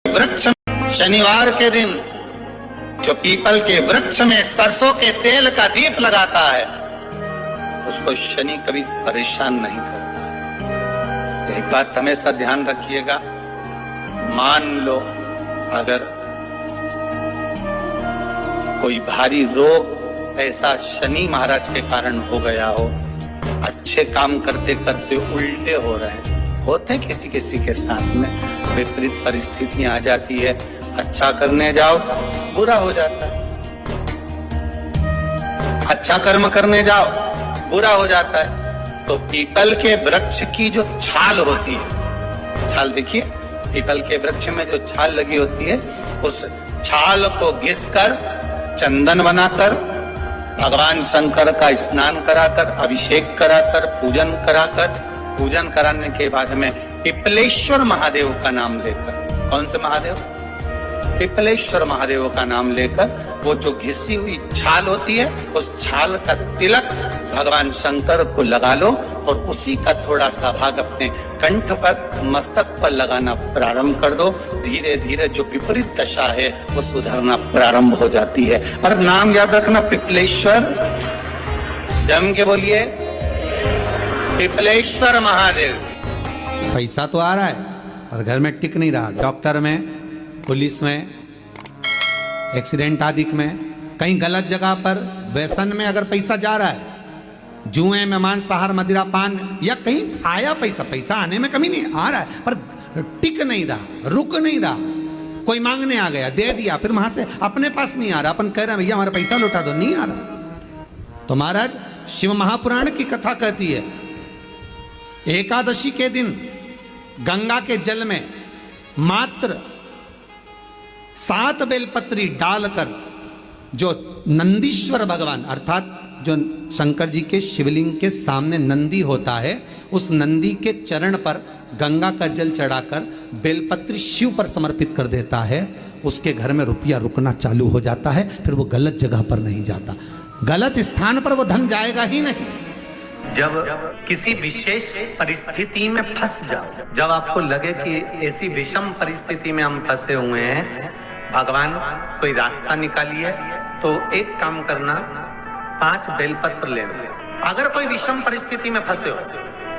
वृक्ष शनिवार के दिन जो पीपल के वृक्ष में सरसों के तेल का दीप लगाता है उसको शनि कभी परेशान नहीं करता। एक बात हमेशा ध्यान रखिएगा, मान लो अगर कोई भारी रोग ऐसा शनि महाराज के कारण हो गया हो, अच्छे काम करते करते उल्टे हो रहे हैं, होते किसी किसी के साथ में विपरीत परिस्थितियां आ जाती है, अच्छा करने जाओ बुरा हो जाता है, अच्छा कर्म करने जाओ बुरा हो जाता है। तो पीपल के वृक्ष की जो छाल होती है, छाल देखिए पीपल के वृक्ष में जो छाल लगी होती है, उस छाल को घिसकर चंदन बनाकर भगवान शंकर का स्नान कराकर, अभिषेक कराकर, पूजन कराने के बाद में पिपलेश्वर महादेव का नाम लेकर, कौन से महादेव? पिपलेश्वर महादेव का नाम लेकर वो जो घिसी हुई छाल होती है उस छाल का तिलक भगवान शंकर को लगा लो और उसी का थोड़ा सा भाग अपने कंठ पर, मस्तक पर लगाना प्रारंभ कर दो। धीरे धीरे जो विपरीत दशा है वो सुधरना प्रारंभ हो जाती है। और नाम याद रखना, पिपलेश्वर, जम के बोलिए पिपलेश्वर महादेव। पैसा तो आ रहा है और घर में टिक नहीं रहा, डॉक्टर में, पुलिस में, एक्सीडेंट आदि में, कहीं गलत जगह पर व्यसन में अगर पैसा जा रहा है, जुए में, मांसाहार, मदिरा पान, या कहीं आया पैसा आने में कमी नहीं, आ रहा है पर टिक नहीं रहा, रुक नहीं रहा, कोई मांगने आ गया दे दिया, फिर वहां से अपने पास नहीं आ रहा, अपन कह रहे हैं भैया हमारा पैसा लौटा दो, नहीं आ रहा। तो महाराज शिव महापुराण की कथा कहती है, एकादशी के दिन गंगा के जल में मात्र 7 बेलपत्री डालकर जो नंदीश्वर भगवान अर्थात जो शंकर जी के शिवलिंग के सामने नंदी होता है, उस नंदी के चरण पर गंगा का जल चढ़ाकर बेलपत्री शिव पर समर्पित कर देता है, उसके घर में रुपया रुकना चालू हो जाता है, फिर वो गलत जगह पर नहीं जाता, गलत स्थान पर वो धन जाएगा ही नहीं। जब किसी विशेष परिस्थिति में फंस जाओ, जब आपको लगे कि ऐसी विषम परिस्थिति में हम फंसे हुए हैं, भगवान कोई रास्ता निकालिए, तो एक काम करना, 5 बेलपत्र लेना। अगर कोई विषम परिस्थिति में फंसे हो,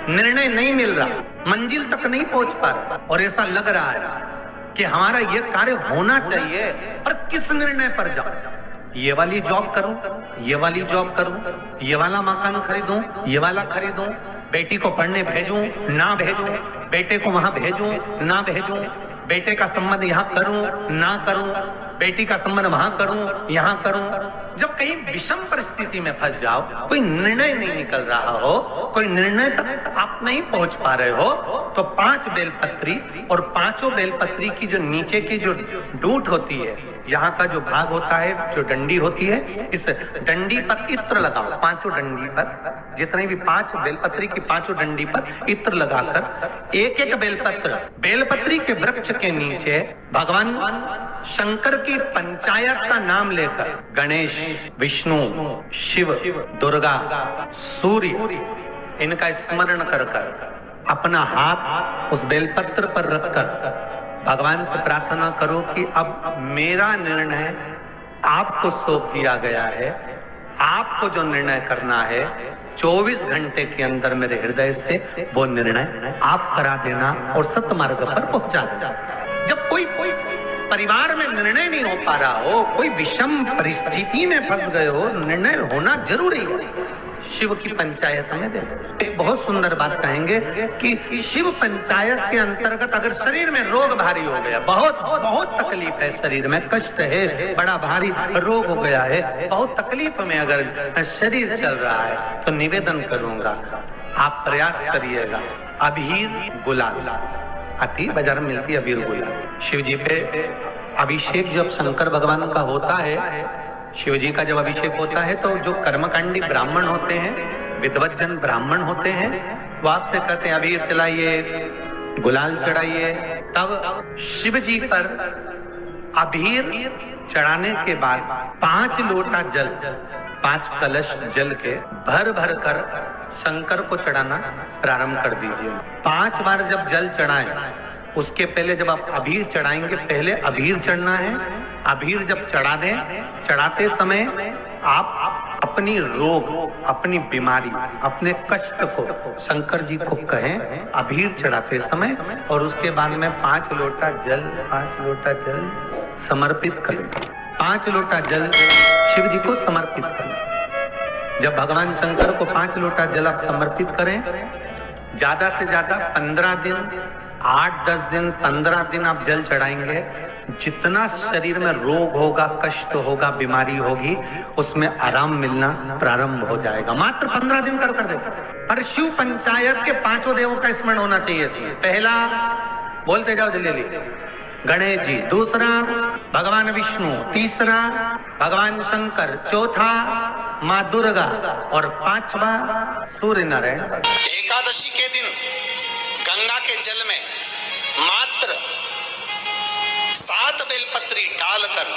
निर्णय नहीं मिल रहा, मंजिल तक नहीं पहुंच पा रहा और ऐसा लग रहा है कि हमारा ये कार्य होना चाहिए, पर किस निर्णय पर जाऊं? ये वाली जॉब करूं, ये वाली जॉब करूं, ये वाला मकान खरीदूं, ये वाला खरीदूं, बेटी को पढ़ने भेजूं, ना भेजूं, बेटे को वहां भेजूं, ना भेजूं, बेटे का संबंध यहाँ करूं, ना करूं, बेटी का संबंध वहां करूं, यहाँ करूं। जब कहीं विषम परिस्थिति में फंस जाओ, कोई निर्णय नहीं निकल रहा हो, कोई निर्णय तक आप नहीं पहुंच पा रहे हो, तो 5 बेलपत्री और 5 बेलपत्री की जो नीचे की जो डूंठ होती है, यहाँ का जो भाग होता है, जो डंडी होती है, इस डंडी पर इत्र लगाओ, 5 डंडी पर, जितने भी 5 बेलपत्री की 5 डंडी पर इत्र लगाकर एक बेलपत्र, बेलपत्री के वृक्ष के नीचे भगवान शंकर की पंचायत का नाम लेकर गणेश, विष्णु, शिव, दुर्गा, सूर्य, इनका स्मरण कर अपना हाथ उस बेलपत्र पर रखकर भगवान से प्रार्थना करो कि अब मेरा निर्णय आपको सौंप दिया गया है, आपको जो निर्णय करना है 24 घंटे के अंदर मेरे हृदय से वो निर्णय आप करा देना और सत्मार्ग पर पहुंचा देना। जब कोई परिवार में निर्णय नहीं हो पा रहा हो, कोई विषम परिस्थिति में फंस गए हो, निर्णय होना जरूरी है। शिव की पंचायत हमें दे। एक बहुत सुंदर बात कहेंगे कि शिव पंचायत के अंतर्गत अगर शरीर में रोग भारी हो गया, बहुत तकलीफ है, शरीर में कष्ट है, बड़ा भारी रोग हो गया है, बहुत तकलीफ में अगर शरीर चल रहा है, तो निवेदन करूंगा आप प्रयास करिएगा, अबीर गुलाल आती बाजार में मिलती, अबीर गुलाल शिव जी पे अभिषेक जब शंकर भगवान का होता है, शिव जी का जब अभिषेक होता है, तो जो कर्मकांडी ब्राह्मण होते हैं, विद्वत जन ब्राह्मण होते हैं, वो आपसे कहते हैं अबीर चलाइए, गुलाल चढ़ाइए। तब शिव जी पर अबीर चढ़ाने के बाद 5 लोटा जल, 5 कलश जल के भर भर कर शंकर को चढ़ाना प्रारंभ कर दीजिए। 5 बार जब जल चढ़ाएं उसके पहले जब आप अबीर चढ़ाएंगे, पहले अबीर चढ़ना है। अबीर जब चढ़ा दें, चढ़ाते समय आप अपनी रोग, अपनी बीमारी, अपने कष्ट को शंकर जी को कहें अबीर चढ़ाते समय, और उसके बाद में 5 लोटा जल समर्पित करें। 5 लोटा जल शिव जी को समर्पित करें। जब भगवान शंकर को 5 लोटा जल आप समर्पित करें, ज्यादा से ज्यादा 15 दिन, 8-10 दिन, 15 दिन आप जल चढ़ाएंगे। जितना शरीर में रोग होगा, कष्ट होगा, बीमारी होगी, उसमें आराम मिलना प्रारंभ हो जाएगा। मात्र 15 दिन कर दे। पर शिव पंचायत के 5 देवों का स्मरण होना चाहिए इसमें। पहला बोलते जाओ जल्दी, गणेश जी। दूसरा भगवान विष्णु। तीसरा भगवान शंकर। चौथा माँ दुर्गा। और 5वां सूर्य नारायण। एकादशी के दिन गंगा के जल में मात्र 7 बेलपत्री डालकर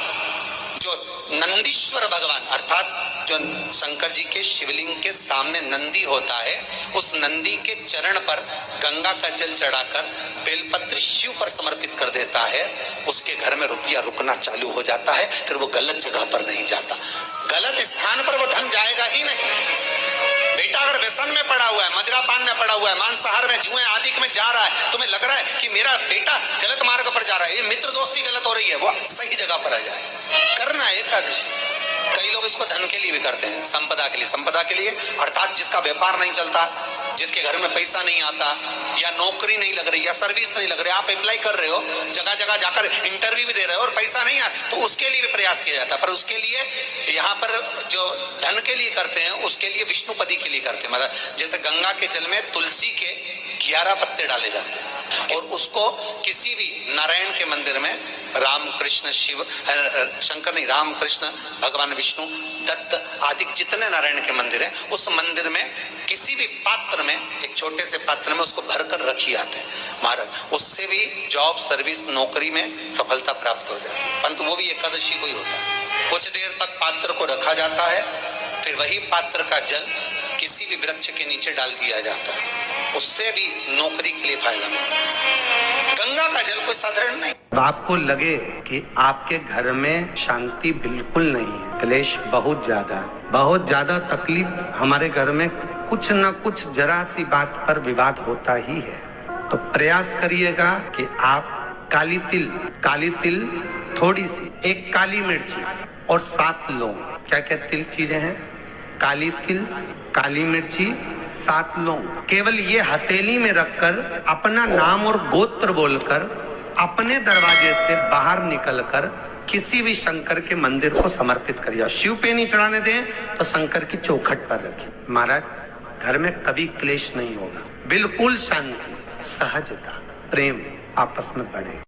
जो नंदीश्वर भगवान अर्थात जो शंकर जी के शिवलिंग के सामने नंदी होता है, उस नंदी के चरण पर गंगा का जल चढ़ाकर बेलपत्री शिव पर समर्पित कर देता है, उसके घर में रुपया रुकना चालू हो जाता है। फिर वो गलत जगह पर नहीं जाता, गलत स्थान पर वो धन जाएगा ही नहीं। बेटा अगर व्यसन में पड़ा हुआ है, मदिरापान में पड़ा हुआ है, मांसाहार में, जुए आदि में जा रहा है, तुम्हें लग रहा है कि मेरा बेटा गलत मार्ग पर जा रहा है, ये मित्र दोस्ती गलत हो रही है, वो सही जगह पर आ जाए। करना है एकादशी। कई लोग इसको धन के लिए भी करते हैं, संपदा के लिए। संपदा के लिए अर्थात जिसका व्यापार नहीं चलता, जिसके घर में पैसा नहीं आता, या नौकरी नहीं लग रही, या सर्विस नहीं लग रही, आप अप्लाई कर रहे हो, जगह जगह जाकर इंटरव्यू भी दे रहे हो और पैसा नहीं आता, तो उसके लिए भी प्रयास किया जाता है। पर उसके लिए यहाँ पर जो धन के लिए करते हैं, उसके लिए विष्णुपदी के लिए करते हैं। मतलब जैसे गंगा के जल में तुलसी के 11 पत्ते डाले जाते हैं, और उसको किसी भी नारायण के मंदिर में, राम कृष्ण शिव, शंकर नहीं, राम कृष्ण भगवान विष्णु, दत्त आदि जितने नारायण के मंदिर हैं, उस मंदिर में किसी भी पात्र में, एक छोटे से पात्र में उसको भरकर रखी आते हैं महाराज। उससे भी जॉब, सर्विस, नौकरी में सफलता प्राप्त हो जाती है। परंतु वो भी एकादशी को ही होता है। कुछ देर तक पात्र को रखा जाता है, फिर वही पात्र का जल किसी भी वृक्ष के नीचे डाल दिया जाता है, उससे भी नौकरी के लिए फायदा मिलता है। गंगा का जल कोई साधारण नहीं। आपको लगे कि आपके घर में शांति बिल्कुल नहीं है, क्लेश बहुत ज्यादा तकलीफ, हमारे घर में कुछ न कुछ जरा सी बात पर विवाद होता ही है, तो प्रयास करिएगा कि आप काली तिल थोड़ी सी, 1 काली मिर्ची और 7 लौंग, क्या क्या तिल चीजें हैं, काली तिल, काली मिर्ची, 7 लौंग, केवल ये हथेली में रखकर अपना नाम और गोत्र बोलकर अपने दरवाजे से बाहर निकलकर किसी भी शंकर के मंदिर को समर्पित करिए। शिव पे नहीं चढ़ाने दें तो शंकर की चौखट पर रखिए। महाराज घर में कभी क्लेश नहीं होगा, बिल्कुल शांति, सहजता, प्रेम आपस में बढ़े।